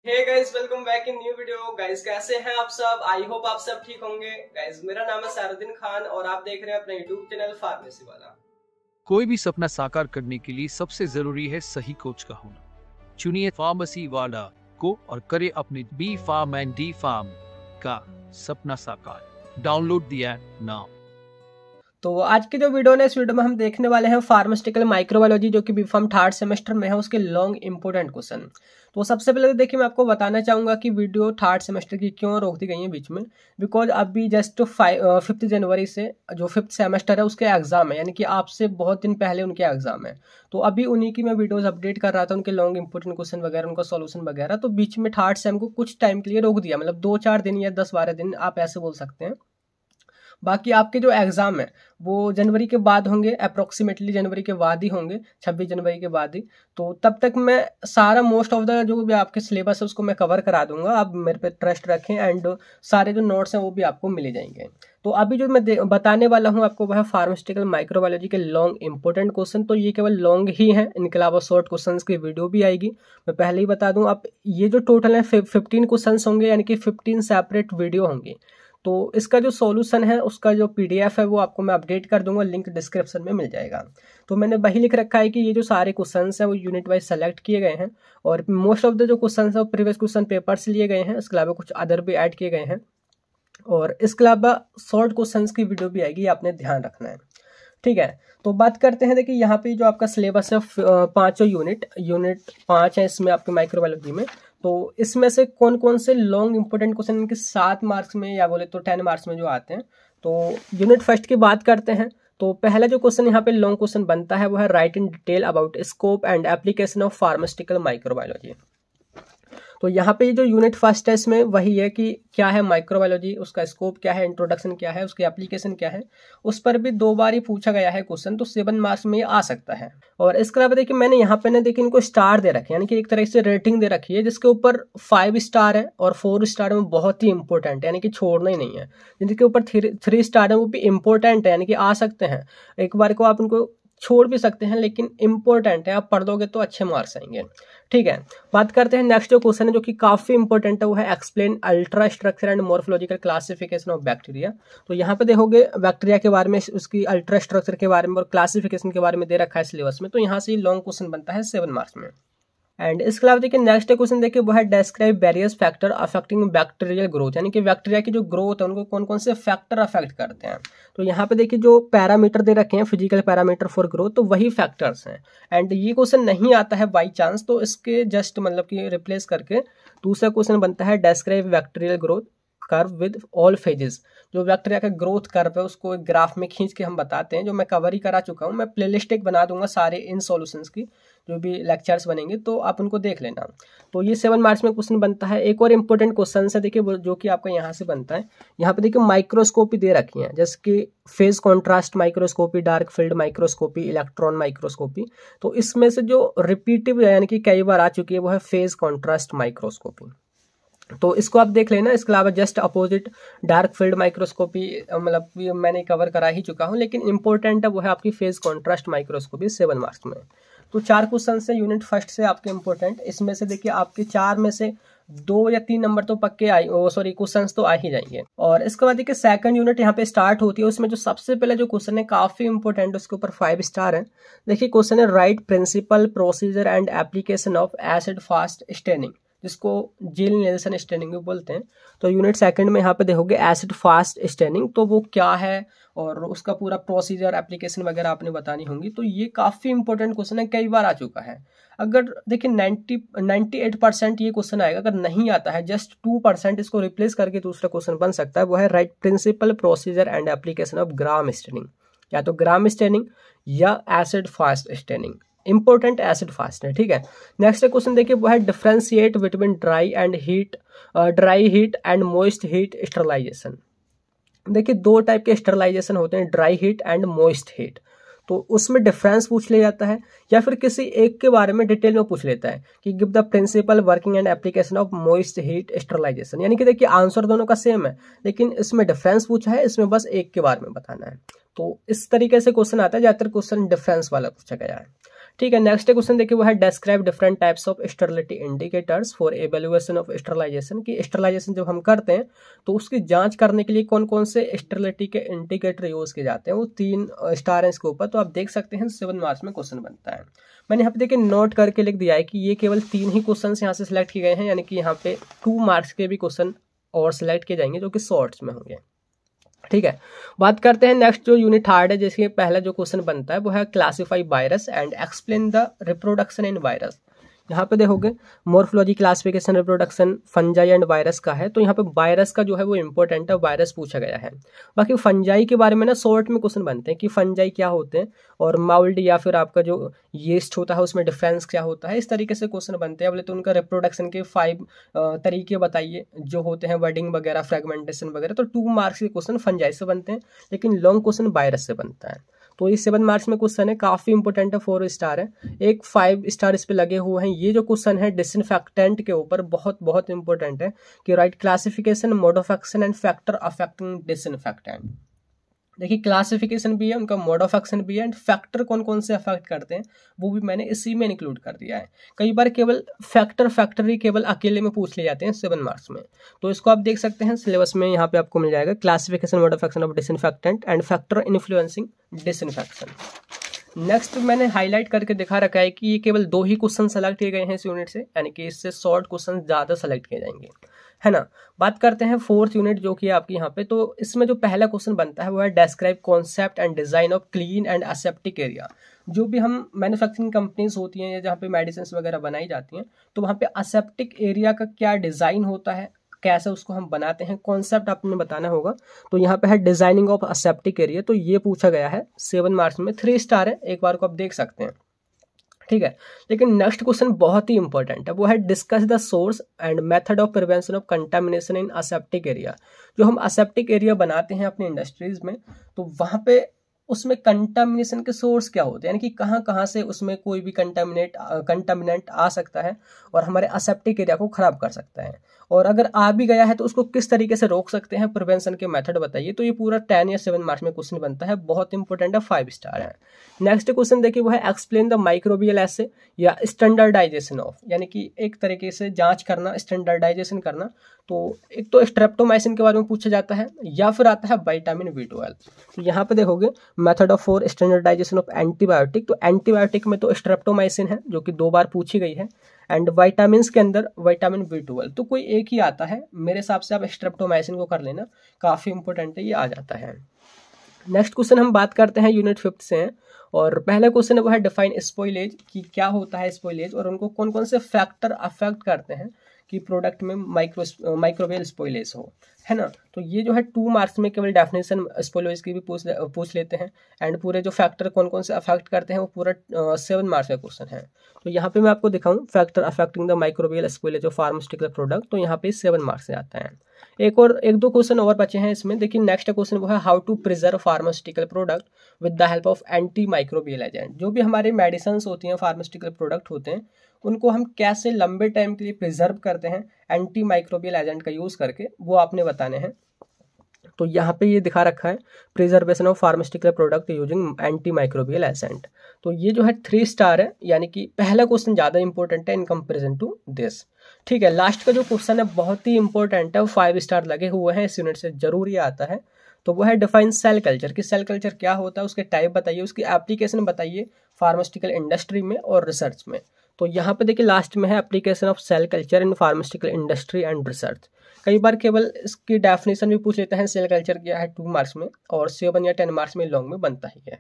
Hey guys, welcome back in new video. Guys कैसे हैं आप सब? आई होप आप सब ठीक होंगे। गाइस मेरा नाम है सारुद्दीन खान और आप देख रहे हैं अपना यूट्यूब चैनल फार्मेसी वाला। कोई भी सपना साकार करने के लिए सबसे जरूरी है सही कोच का होना। चुनिए फार्मेसी वाला को और करे अपने B pharm and D pharm का सपना साकार। Download the app now. तो आज की जो वीडियो है, इस वीडियो में हम देखने वाले हैं फार्मास्यूटिकल माइक्रोबायोलॉजी जो कि बी फार्म थर्ड सेमेस्टर में है, उसके लॉन्ग इंपोर्टेंट क्वेश्चन। तो सबसे पहले तो देखिए, मैं आपको बताना चाहूँगा कि वीडियो थर्ड सेमेस्टर की क्यों रोक दी गई है बीच में। बिकॉज अभी जस्ट 5 जनवरी से जो 5th सेमेस्टर है उसके एग्जाम है, यानी कि आपसे बहुत दिन पहले उनके एग्जाम है। तो अभी उन्हीं की मैं वीडियोस अपडेट कर रहा था, उनके लॉन्ग इंपोर्टेंट क्वेश्चन वगैरह, उनका सॉल्यूशन वगैरह। तो बीच में थर्ड सेम को कुछ टाइम के लिए रोक दिया, मतलब 2-4 दिन या 10-12 दिन आप ऐसे बोल सकते हैं। बाकी आपके जो एग्जाम है वो जनवरी के बाद होंगे, अप्रोक्सीमेटली जनवरी के बाद ही होंगे, 26 जनवरी के बाद ही। तो तब तक मैं सारा मोस्ट ऑफ द जो भी आपके सिलेबस है उसको मैं कवर करा दूंगा। आप मेरे पे ट्रस्ट रखें एंड सारे जो नोट्स हैं वो भी आपको मिल जाएंगे। तो अभी जो मैं बताने वाला हूँ आपको वह है फार्मास्यूटिकल माइक्रोबायोलॉजी के लॉन्ग इंपोर्टेंट क्वेश्चन। तो ये केवल लॉन्ग ही हैं, इनके अलावा शॉर्ट क्वेश्चन की वीडियो भी आएगी। मैं पहले ही बता दूं, आप ये जो टोटल है 15 क्वेश्चन होंगे, यानी कि 15 सेपरेट वीडियो होंगी। तो इसका जो सॉल्यूशन है उसका जो पीडीएफ है वो आपको मैं अपडेट कर दूंगा, लिंक डिस्क्रिप्शन में मिल जाएगा। तो मैंने वही लिख रखा है कि ये जो सारे क्वेश्चंस हैं वो यूनिट वाइज सेलेक्ट किए गए हैं और मोस्ट ऑफ द जो क्वेश्चंस है वो प्रीवियस क्वेश्चन पेपर से लिए गए हैं। इसके अलावा कुछ अदर भी ऐड किए गए हैं और इसके अलावा शॉर्ट क्वेश्चंस की वीडियो भी आएगी, आपने ध्यान रखना है, ठीक है। तो बात करते हैं, देखिए यहाँ पे जो आपका सिलेबस है 5 यूनिट 5 है इसमें आपके माइक्रोबायोलॉजी में। तो इसमें से कौन कौन से लॉन्ग इंपोर्टेंट क्वेश्चन इनके 7 मार्क्स में या बोले तो 10 मार्क्स में जो आते हैं। तो यूनिट फर्स्ट की बात करते हैं। तो पहला जो क्वेश्चन यहाँ पे लॉन्ग क्वेश्चन बनता है वो है right in detail about scope and application of pharmaceutical microbiology. तो यहाँ पे जो यूनिट फर्स्ट है इसमें वही है कि क्या है माइक्रोबायोलॉजी, उसका स्कोप क्या है, इंट्रोडक्शन क्या है, उसकी एप्लीकेशन क्या है। उस पर भी 2 बार ही पूछा गया है क्वेश्चन, तो 7 मार्क्स में ये आ सकता है। और इसके अलावा देखिए मैंने यहाँ पे ना देखिए इनको स्टार दे रखे, यानी कि एक तरह से रेटिंग दे रखी है, जिसके ऊपर 5 स्टार है और 4 स्टार में बहुत ही इंपॉर्टेंट है, यानी कि छोड़ना ही नहीं है। जिनके ऊपर 3 स्टार है वो भी इंपॉर्टेंट है, यानी कि आ सकते हैं, एक बार को आप उनको छोड़ भी सकते हैं, लेकिन इंपॉर्टेंट है, आप पढ़ दोगे तो अच्छे मार्क्स आएंगे, ठीक है। बात करते हैं नेक्स्ट जो क्वेश्चन है जो कि काफी इंपॉर्टेंट है, वो है explain ultra structure and morphological classification of bacteria. तो यहाँ पे देखोगे बैक्टीरिया के बारे में, उसकी अल्ट्रा स्ट्रक्चर के बारे में और क्लासिफिकेशन के बारे में दे रखा है सिलेबस में। तो यहाँ से लॉन्ग क्वेश्चन बनता है 7 मार्क्स में। एंड इसके अलावा देखिए नेक्स्ट क्वेश्चन देखिए वो है describe various factor affecting bacterial growth, यानी कि बैक्टीरिया की जो ग्रोथ है उनको कौन कौन से फैक्टर अफेक्ट करते हैं। तो यहाँ पे देखिए जो पैरामीटर दे रखे हैं फिजिकल पैरामीटर फॉर ग्रोथ, तो वही फैक्टर्स हैं। एंड ये क्वेश्चन नहीं आता है बाई चांस, तो इसके जस्ट मतलब कि रिप्लेस करके दूसरा क्वेश्चन बनता है describe bacterial growth curve with all phases. जो बैक्टीरिया का ग्रोथ कर्व है उसको एक ग्राफ में खींच के हम बताते हैं, जो मैं कवर ही करा चुका हूँ। मैं प्लेलिस्ट एक बना दूंगा सारे इन सॉल्यूशंस की, जो भी लेक्चर्स बनेंगे तो आप उनको देख लेना। तो ये 7 मार्क्स में क्वेश्चन बनता है। एक और इंपॉर्टेंट क्वेश्चन है देखिए जो कि आपका यहाँ से बनता है। यहाँ पे देखिए माइक्रोस्कोपी दे रखी है, जैसे कि phase contrast microscopy, dark field microscopy, electron microscopy. तो इसमें से जो रिपीटिव यानी कि कई बार आ चुकी है वो है फेज कॉन्ट्रास्ट माइक्रोस्कोपी। तो इसको आप देख लेना। इसके अलावा just opposite dark field microscopy मतलब मैंने कवर करा ही चुका हूँ, लेकिन इंपॉर्टेंट है वो है आपकी फेज कॉन्ट्रास्ट माइक्रोस्कोपी 7 मार्क्स में। तो 4 क्वेश्चन से यूनिट फर्स्ट से आपके इंपॉर्टेंट, इसमें से देखिए आपके 4 में से 2 या 3 नंबर तो पक्के क्वेश्चंस तो आ ही जाएंगे। और इसके बाद देखिए सेकंड यूनिट यहाँ पे स्टार्ट होती है। उसमें जो सबसे पहले जो क्वेश्चन है काफी इंपॉर्टेंट, उसके ऊपर 5 स्टार है। देखिए क्वेश्चन है right principle procedure and application of acid fast staining, जिसको जील नेल्सन स्टेनिंग भी बोलते हैं। तो यूनिट सेकंड में यहाँ पे देखोगे एसिड फास्ट स्टेनिंग, तो वो क्या है और उसका पूरा प्रोसीजर एप्लीकेशन वगैरह आपने बतानी होंगी। तो ये काफी इंपॉर्टेंट क्वेश्चन है, कई बार आ चुका है। अगर देखिए 98% ये क्वेश्चन आएगा, अगर नहीं आता है जस्ट 2% इसको रिप्लेस करके दूसरा क्वेश्चन बन सकता है, वो है right principle procedure and application of gram staining, या तो ग्राम स्टेनिंग या acid fast staining. Important acid fast है, ठीक है। नेक्स्ट क्वेश्चन देखिए वो है differentiate between dry heat and moist heat sterilization. देखिए 2 टाइप के स्टरलाइजेशन होते हैं, dry heat and moist heat. तो उसमें डिफरेंस पूछ लिया जाता है या फिर किसी एक के बारे में डिटेल में पूछ लेता है कि give the principle working and application of moist heat sterilization. यानी कि देखिए आंसर दोनों का सेम है, लेकिन इसमें डिफरेंस पूछा है, इसमें बस एक के बारे में बताना है। तो इस तरीके से क्वेश्चन आता है, ज्यादातर क्वेश्चन डिफरेंस वाला पूछा गया है, ठीक है, नेक्स्ट क्वेश्चन देखिए वो है describe different types of sterility indicators for evaluation of sterilization. की स्टेरिलाइजेशन जब हम करते हैं तो उसकी जांच करने के लिए कौन कौन से स्टेरिलिटी के इंडिकेटर यूज किए जाते हैं, वो 3 स्टार हैं इसके ऊपर। तो आप देख सकते हैं 7 मार्क्स में क्वेश्चन बनता है। मैंने यहाँ पे देखिए नोट करके लिख दिया है कि ये केवल 3 ही क्वेश्चन यहाँ से सिलेक्ट किए गए हैं, यानी कि यहाँ पे 2 मार्क्स के भी क्वेश्चन और सिलेक्ट किए जाएंगे जो कि शॉर्ट्स में होंगे। ठीक है, बात करते हैं नेक्स्ट जो यूनिट 3 है, जिसके पहला जो क्वेश्चन बनता है वो है classify virus and explain the reproduction in virus. यहाँ पे देखोगे morphology, classification, reproduction fungi and virus का है। तो यहाँ पे वायरस का जो है वो इंपॉर्टेंट है, वायरस पूछा गया है। बाकी फंजाई के बारे में ना शॉर्ट में क्वेश्चन बनते हैं कि फंजाई क्या होते हैं और माउल्ड या फिर आपका जो यीस्ट होता है उसमें डिफरेंस क्या होता है, इस तरीके से क्वेश्चन बनते हैं। बोले तो उनका रिप्रोडक्शन के 5 तरीके बताइए जो होते हैं, वर्डिंग वगैरह, फ्रेगमेंटेशन वगैरह। तो 2 मार्क्स के क्वेश्चन फंजाई से बनते हैं, लेकिन लॉन्ग क्वेश्चन वायरस से बनता है। तो ये 7 मार्क्स में क्वेश्चन है, काफी इंपॉर्टेंट है, 4 स्टार है, एक 5 स्टार इस पे लगे हुए हैं। ये जो क्वेश्चन है डिसइंफेक्टेंट के ऊपर बहुत बहुत इंपॉर्टेंट है कि right classification, mode of action and factor affecting disinfectant. देखिए क्लासिफिकेशन भी है, उनका मोड ऑफ एक्शन भी है, एंड फैक्टर कौन कौन से अफेक्ट करते हैं वो भी मैंने इसी में इंक्लूड कर दिया है। कई बार केवल फैक्टर ही केवल अकेले में पूछ लिए जाते हैं 7 मार्क्स में, तो इसको आप देख सकते हैं सिलेबस में, यहाँ पे आपको मिल जाएगा classification, mode of action of disinfectant and factor influencing disinfection. Next मैंने हाईलाइट करके दिखा रखा है कि ये केवल 2 ही क्वेश्चन सेलेक्ट किए गए हैं इस यूनिट से, यानी कि इससे शॉर्ट क्वेश्चन ज्यादा सेलेक्ट किए जाएंगे, है ना। बात करते हैं 4th यूनिट जो कि आपकी यहाँ पे, तो इसमें जो पहला क्वेश्चन बनता है वो है describe concept and design of clean and aseptic area. जो भी हम मैन्युफैक्चरिंग कंपनीज होती हैं या जहाँ पे मेडिसिन वगैरह बनाई जाती हैं, तो वहाँ पे असेप्टिक एरिया का क्या डिजाइन होता है, कैसे उसको हम बनाते हैं, कॉन्सेप्ट आपने बताना होगा। तो यहाँ पे है डिजाइनिंग ऑफ असेप्टिक एरिया, तो ये पूछा गया है 7 मार्क्स में, 3 स्टार है, एक बार को आप देख सकते हैं। ठीक है, लेकिन नेक्स्ट क्वेश्चन बहुत ही इंपॉर्टेंट है, वो है discuss the source and method of prevention of contamination in aseptic area. जो हम असेप्टिक एरिया बनाते हैं अपने इंडस्ट्रीज में, तो वहां पे उसमें कंटामिनेशन के सोर्स क्या होते हैं, यानी कि कहाँ कहाँ से उसमें कोई भी कंटामिनेंट आ सकता है और हमारे असेप्टिक एरिया को खराब कर सकता है, और अगर आ भी गया है तो उसको किस तरीके से रोक सकते हैं, प्रिवेंशन के मेथड बताइए। तो ये पूरा 10 या 7 मार्क्स में क्वेश्चन बनता है, बहुत इंपॉर्टेंट है, 5 स्टार है। नेक्स्ट क्वेश्चन देखिए वो है एक्सप्लेन द माइक्रोबियल एसे या स्टैंडर्डाइजेशन ऑफ, यानी कि एक तरीके से जांच करना, स्टैंडर्डाइजेशन करना। तो एक तो स्ट्रेप्टोमाइसिन के बारे में पूछा जाता है, या फिर आता है विटामिन B12। तो यहाँ पे देखोगे method of for standardization of antibiotic, तो एंटीबायोटिक में तो स्ट्रेप्टोमाइसिन है जो कि 2 बार पूछी गई है, एंड विटामिन के अंदर विटामिन B12, तो कोई एक ही आता है मेरे हिसाब से। आप स्ट्रेप्टोमाइसिन को कर लेना, काफी इंपॉर्टेंट है, ये आ जाता है। नेक्स्ट क्वेश्चन हम बात करते हैं यूनिट 5 से हैं, और पहला क्वेश्चन है वो है डिफाइन स्पॉइलेज, कि क्या होता है स्पॉइलेज और उनको कौन कौन से फैक्टर अफेक्ट करते हैं कि प्रोडक्ट में माइक्रोबियल स्पॉइलेज हो, है ना। तो ये जो है 2 मार्क्स में केवल डेफिनेशन स्पॉइलेज की भी पूछ लेते हैं, एंड पूरे जो फैक्टर कौन कौन से अफेक्ट करते हैं वो पूरा 7 मार्क्स का क्वेश्चन है। तो यहाँ पे मैं आपको दिखाऊं factor affecting the microbial spoilage of pharmaceutical product, तो यहाँ पे 7 मार्क्स से आता है। एक दो क्वेश्चन और बचे हैं इसमें। देखिए नेक्स्ट क्वेश्चन वो है how to preserve pharmaceutical product with the help of antimicrobial agent. जो भी हमारे मेडिसिन होती हैं, फार्मास्यूटिकल प्रोडक्ट होते हैं, उनको हम कैसे लंबे टाइम के लिए प्रिजर्व करते हैं एंटी माइक्रोबियल एजेंट का यूज करके, वो आपने बताने हैं। तो यहाँ पे ये दिखा रखा है preservation of pharmaceutical product using anti microbial agent. तो ये जो है 3 स्टार है, यानी कि पहला क्वेश्चन ज्यादा इंपॉर्टेंट है इन कंपेरिजन टू दिस। ठीक है, लास्ट का जो क्वेश्चन है बहुत ही इंपॉर्टेंट है, 5 स्टार लगे हुए हैं, इस यूनिट से जरूर ये आता है। तो वो है डिफाइन सेल कल्चर, कि सेल कल्चर क्या होता है, उसके टाइप बताइए, उसकी एप्लीकेशन बताइए फार्मास्यूटिकल इंडस्ट्री में और रिसर्च में। तो यहाँ पे देखिए लास्ट में है application of cell culture in pharmaceutical industry and research. कई बार केवल इसकी डेफिनेशन भी पूछ लेते हैं, सेल कल्चर क्या है 2 मार्क्स में, और 7 या 10 मार्क्स में लॉन्ग में बनता ही है।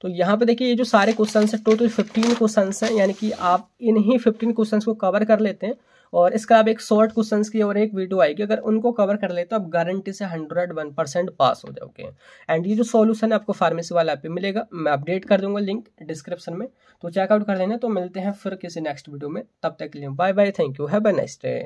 तो यहाँ पे देखिए ये जो सारे क्वेश्चन है टोटल 15 क्वेश्चन हैं, यानी कि आप इन्हीं 15 क्वेश्चन को कवर कर लेते हैं, और इसका अब एक शॉर्ट क्वेश्चन की और एक वीडियो आएगी, अगर उनको कवर कर लेते तो आप गारंटी से 101% पास हो जाओगे। एंड ये जो सॉल्यूशन है आपको फार्मेसी वाला ऐप पे मिलेगा, मैं अपडेट कर दूंगा लिंक डिस्क्रिप्शन में, तो चेकआउट कर लेना। तो मिलते हैं फिर किसी नेक्स्ट वीडियो में, तब तक के लिए bye bye, thank you, have a nice day.